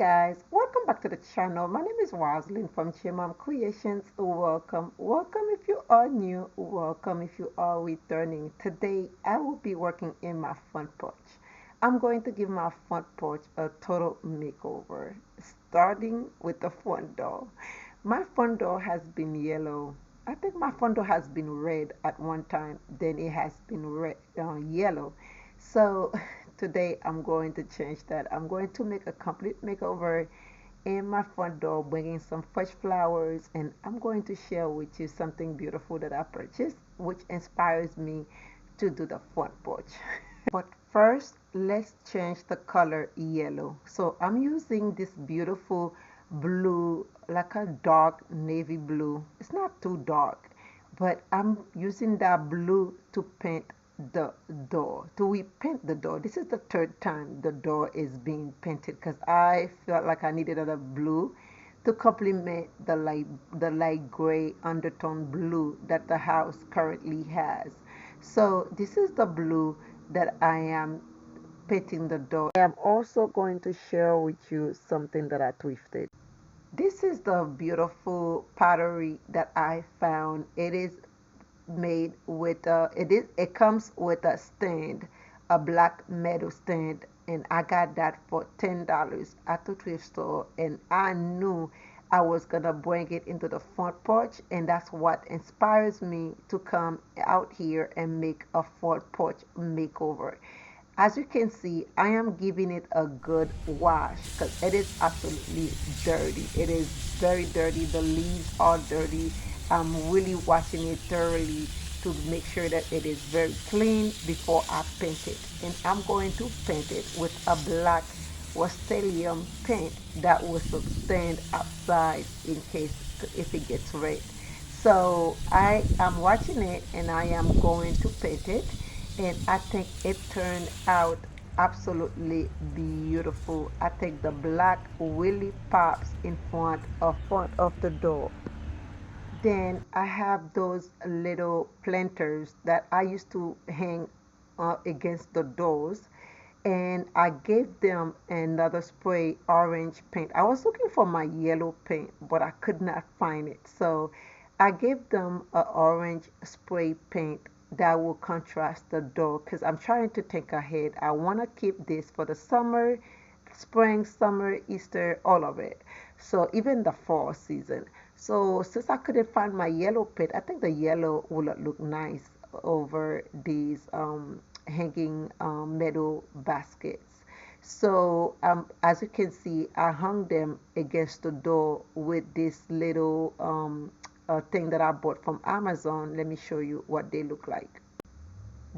guys, welcome back to the channel. My name is Roslyn from Mom Creations. Welcome if you are new, welcome if you are returning. Today I will be working in my front porch. I'm going to give my front porch a total makeover, starting with the front door. My front door has been yellow. I think my front door has been red at one time, then it has been yellow. So today I'm going to change that. I'm going to make a complete makeover in my front door, bringing some fresh flowers, and I'm going to share with you something beautiful that I purchased, which inspires me to do the front porch. But first, let's change the color yellow. So I'm using this beautiful blue, like a dark navy blue. It's not too dark, but I'm using that blue to paint the door, to repaint the door. This is the third time the door is being painted because I felt like I needed a blue to complement the light gray undertone blue that the house currently has. So this is the blue that I am painting the door. I am also going to share with you something that I thrifted. This is the beautiful pottery that I found. It is made with it comes with a stand, a black metal stand, and I got that for $10 at the thrift store, and I knew I was gonna bring it into the front porch, and that's what inspires me to come out here and make a front porch makeover. As you can see, I am giving it a good wash because it is absolutely dirty. It is very dirty. The leaves are dirty. I'm really washing it thoroughly to make sure that it is very clean before I paint it. And I'm going to paint it with a black Rust-Oleum paint that will stand outside in case if it gets red. So I am watching it and I am going to paint it, and I think it turned out absolutely beautiful. I think the black really pops in front of the door. Then I have those little planters that I used to hang against the doors, and I gave them another spray orange paint. I was looking for my yellow paint, but I could not find it. So I gave them an orange spray paint that will contrast the door because I'm trying to think ahead. I want to keep this for the summer, spring, summer, Easter, all of it. So even the fall season. So since I couldn't find my yellow paint, I think the yellow will look nice over these hanging metal baskets. So as you can see, I hung them against the door with this little thing that I bought from Amazon. Let me show you what they look like.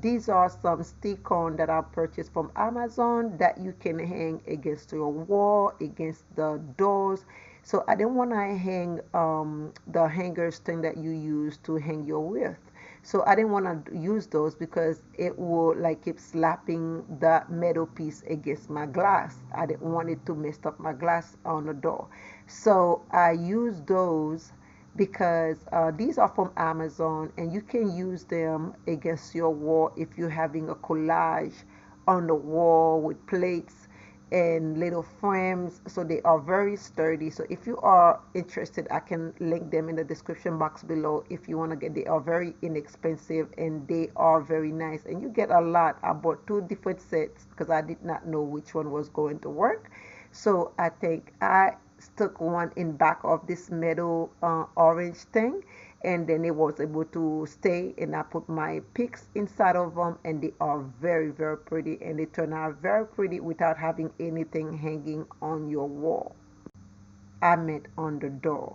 These are some stick-on that I purchased from Amazon that you can hang against your wall, against the doors. So I didn't want to hang the hangers thing that you use to hang your wreath. So I didn't want to use those because it will like keep slapping the metal piece against my glass. I didn't want it to mess up my glass on the door. So I used those because these are from Amazon and you can use them against your wall if you're having a collage on the wall with plates and little frames. So they are very sturdy. So if you are interested, I can link them in the description box below if you want to get. They are very inexpensive and they are very nice, and you get a lot. I bought two different sets because I did not know which one was going to work. So I think I stuck one in back of this metal orange thing, and then it was able to stay, and I put my picks inside of them, and they are very very pretty, and they turn out very pretty without having anything hanging on your wall. I meant on the door.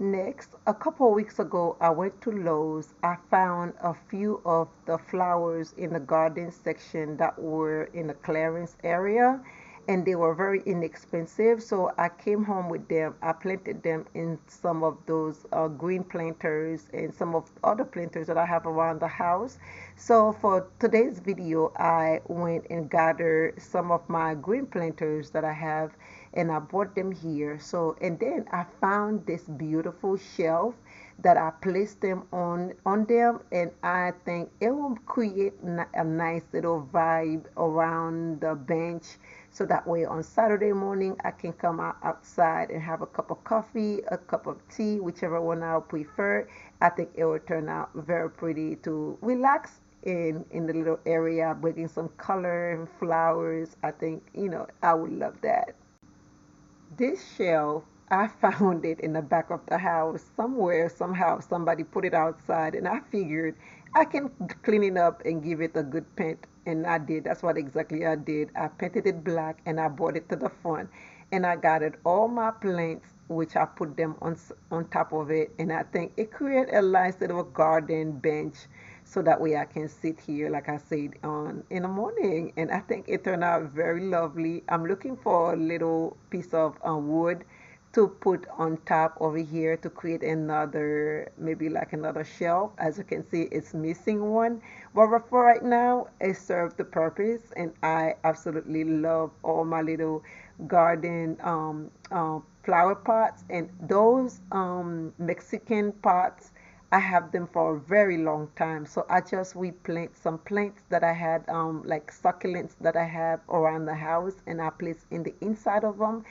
Next, a couple weeks ago, I went to Lowe's. I found a few of the flowers in the garden section that were in the clearance area, and they were very inexpensive. So I came home with them. I planted them in some of those green planters and some of other planters that I have around the house. So for today's video, I went and gathered some of my green planters that I have, and I brought them here. So, and then I found this beautiful shelf that I placed them on them, and I think it will create a nice little vibe around the bench. so that way on Saturday morning I can come outside and have a cup of coffee, a cup of tea, whichever one I prefer. I think it will turn out very pretty to relax in the little area, bringing some color and flowers. I think, I would love that. This shelf, I found it in the back of the house somewhere, somehow. Somebody put it outside, and I figured I can clean it up and give it a good paint. And I did. That's what exactly I did. I painted it black and I brought it to the front. And I gathered all my plants, which I put them on top of it. And I think it created a nice little garden bench so that way I can sit here, like I said, on in the morning. And I think it turned out very lovely. I'm looking for a little piece of wood to put on top over here to create another, maybe like another shelf. As you can see, it's missing one. But for right now, it served the purpose, and I absolutely love all my little garden flower pots, and those Mexican pots. I have them for a very long time. So I just replant some plants that I had, like succulents that I have around the house, and I place in the inside of them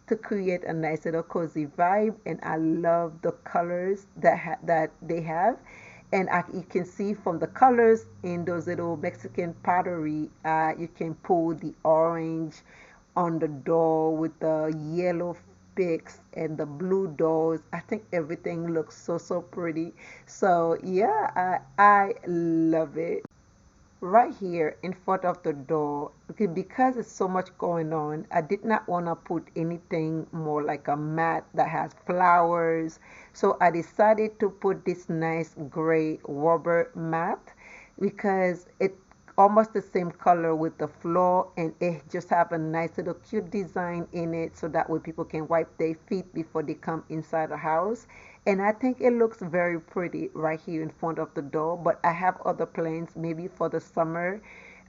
to create a nice little cozy vibe. And I love the colors that they have. And you can see from the colors in those little Mexican pottery, you can pull the orange on the door with the yellow picks and the blue doors. I think everything looks so pretty. So yeah, I love it. Right here in front of the door, okay, because it's so much going on, I did not want to put anything more like a mat that has flowers. So I decided to put this nice gray rubber mat because it almost the same color with the floor, and it just have a nice little cute design in it so that way people can wipe their feet before they come inside the house. And I think it looks very pretty right here in front of the door. But I have other plans. Maybe for the summer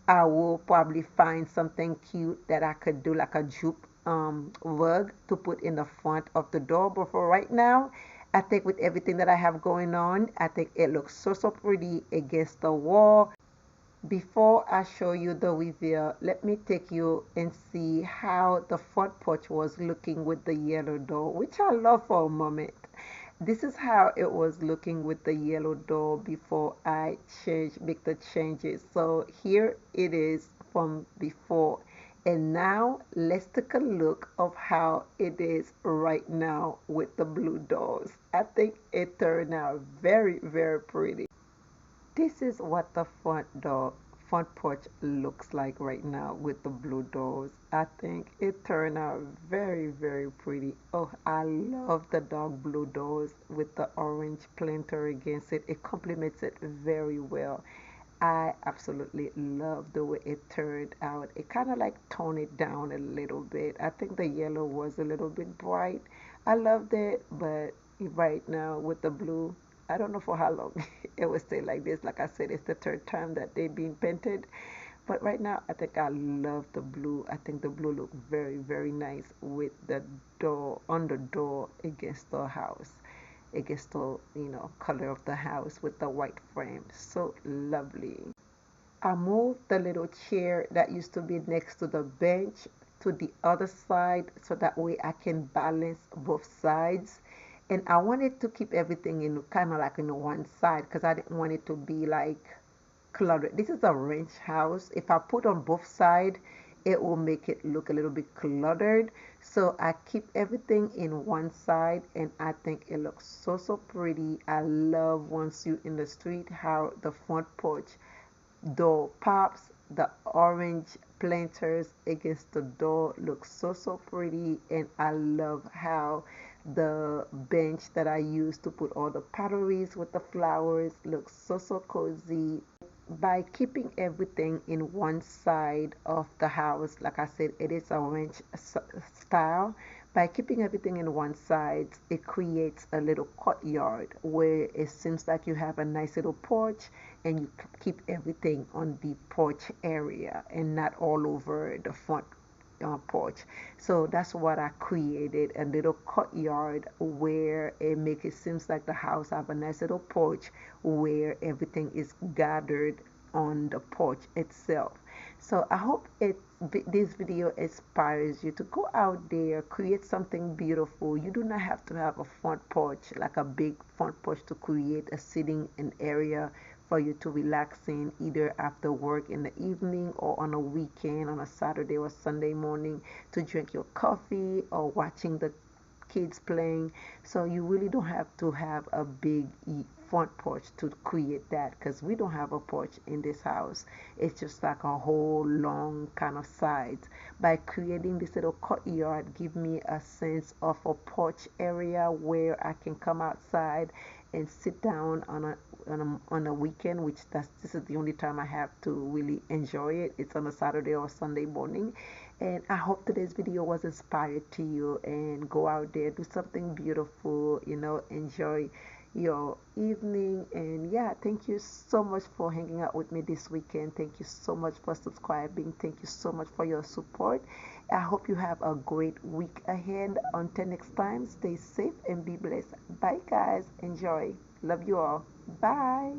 I will probably find something cute that I could do, like a jute rug to put in the front of the door. But for right now, I think with everything that I have going on, I think it looks so pretty against the wall. Before I show you the reveal, let me take you and see how the front porch was looking with the yellow door, which I love for a moment. This is how it was looking with the yellow door before I make the changes. So here it is from before. And now let's take a look of how it is right now with the blue doors. I think it turned out very pretty. This is what the front porch looks like right now with the blue doors. I think it turned out very pretty. Oh, I love the dark blue doors with the orange planter against it. It complements it very well. I absolutely love the way it turned out. It kind of like toned it down a little bit. I think the yellow was a little bit bright. I loved it, but right now with the blue, I don't know for how long it will stay like this. Like I said, it's the third time that they've been painted. But right now, I think I love the blue. I think the blue look very nice with the door, on the door against the house, against the, color of the house with the white frame. So lovely. I moved the little chair that used to be next to the bench to the other side so that way I can balance both sides. And I wanted to keep everything in kind of like in one side because I didn't want it to be like cluttered. This is a ranch house. If I put on both sides, it will make it look a little bit cluttered. So I keep everything in one side, and I think it looks so pretty. I love once you in the street how the front porch door pops, the orange planters against the door looks so pretty. And I love how the bench that I use to put all the potteries with the flowers looks so cozy. By keeping everything in one side of the house, like I said, it is a ranch style. By keeping everything in one side, it creates a little courtyard where it seems like you have a nice little porch, and you keep everything on the porch area and not all over the front porch. So that's what I created, a little courtyard where it makes it seems like the house have a nice little porch where everything is gathered on the porch itself. So I hope it this video inspires you to go out there, create something beautiful. You do not have to have a front porch, like a big front porch, to create a sitting an area for you to relax in, either after work in the evening or on a weekend, on a Saturday or Sunday morning, to drink your coffee or watching the kids playing. So you really don't have to have a big front porch to create that, because we don't have a porch in this house. It's just like a whole long kind of sides. By creating this little courtyard, give me a sense of a porch area where I can come outside and sit down on a weekend, which this is the only time I have to really enjoy it. It's on a Saturday or Sunday morning. And I hope today's video was inspired to you, and go out there, do something beautiful, enjoy your evening. And yeah, thank you so much for hanging out with me this weekend. Thank you so much for subscribing. Thank you so much for your support. I hope you have a great week ahead. Until next time, stay safe and be blessed. Bye guys. Enjoy. Love you all. Bye.